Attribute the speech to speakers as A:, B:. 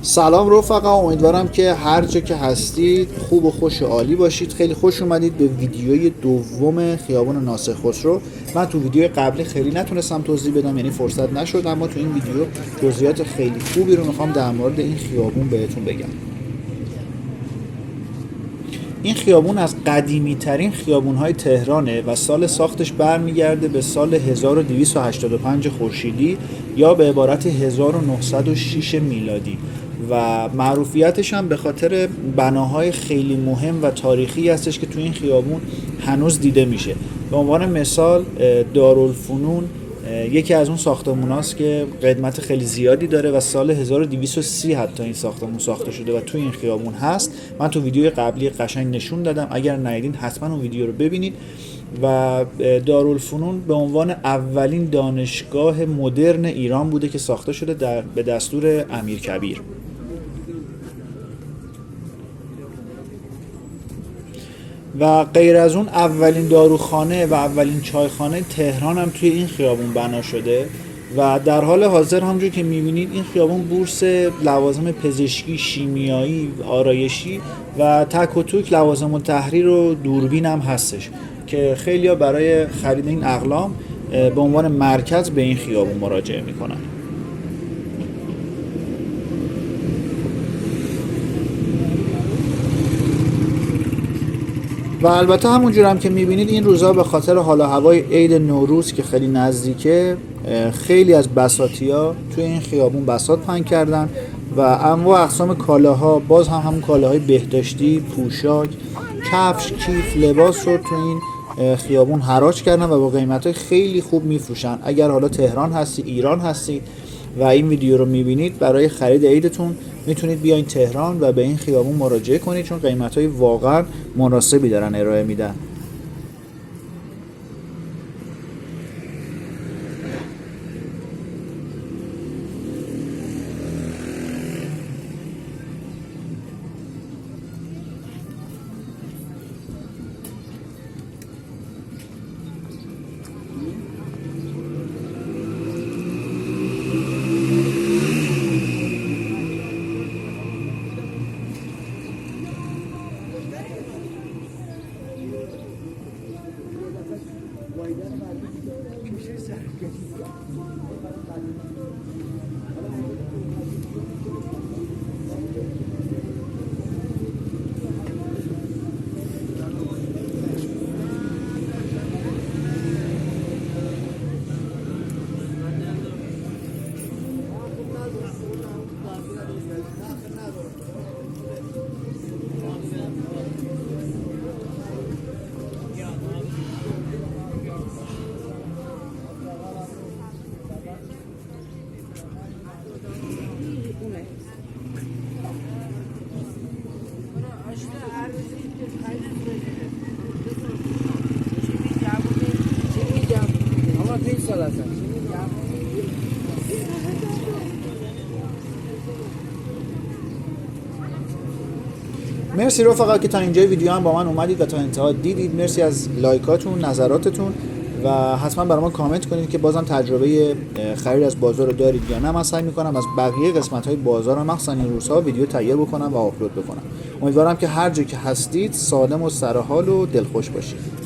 A: سلام رفقا، امیدوارم که هر جا که هستید خوب و خوش و عالی باشید. خیلی خوش اومدید به ویدیوی دوم خیابون ناصر خسرو. من تو ویدیو قبلی خیلی نتونستم توضیح بدم، یعنی فرصت نشد، اما تو این ویدیو توضیحات خیلی خوبی رو میخوام در مورد این خیابون بهتون بگم. این خیابون از قدیمی ترین خیابون های تهرانه و سال ساختش برمیگرده به سال 1285 خورشیدی یا به عبارت 1906 میلادی و معروفیتش هم به خاطر بناهای خیلی مهم و تاریخی هستش که تو این خیابون هنوز دیده میشه. به عنوان مثال دارالفنون یکی از اون ساختموناست که قدمت خیلی زیادی داره و سال 1230 حتی این ساختمون ساخته شده و تو این خیابون هست. من تو ویدیوی قبلی قشنگ نشون دادم، اگر ندیدین حتما اون ویدیو رو ببینید. و دارالفنون به عنوان اولین دانشگاه مدرن ایران بوده که ساخته شده به دستور امیرکبیر. و غیر از اون اولین داروخانه و اولین چایخانه تهران هم توی این خیابون بنا شده و در حال حاضر همونجور که میبینید این خیابون بورس لوازم پزشکی، شیمیایی، آرایشی و تک و توک لوازم التحریر و دوربین هم هستش که خیلیا برای خرید این اقلام به عنوان مرکز به این خیابون مراجعه میکنن. و البته همونجور هم که میبینید این روزها به خاطر حال و هوای عید نوروز که خیلی نزدیکه، خیلی از بساطی‌ها توی این خیابون بساط پهن کردن و انواع اقسام کالاها، باز هم همون کالاهای بهداشتی، پوشاک، کفش، کیف، لباس رو تو این خیابون حراج کردن و با قیمت‌های خیلی خوب میفروشن. اگر حالا تهران هستی، ایران هستی و این ویدیو رو میبینید، برای خرید عیدتون میتونید بیاین تهران و به این خیابون مراجعه کنید، چون قیمت‌های واقعا مناسبی دارن ارائه میدن. مرسی رفقا که تا اینجای ویدیو هم با من اومدید و تا انتها دیدید. مرسی از لایکاتون، نظراتتون و حتما برای ما کامنت کنید که بازم تجربه خرید از بازار رو دارید یا نه. من سعی میکنم از بقیه قسمت‌های بازار رو مخصوصا این روزها ویدیو تهیه بکنم و آپلود بکنم. امیدوارم که هر جا که هستید سالم و سرحال و دلخوش باشید.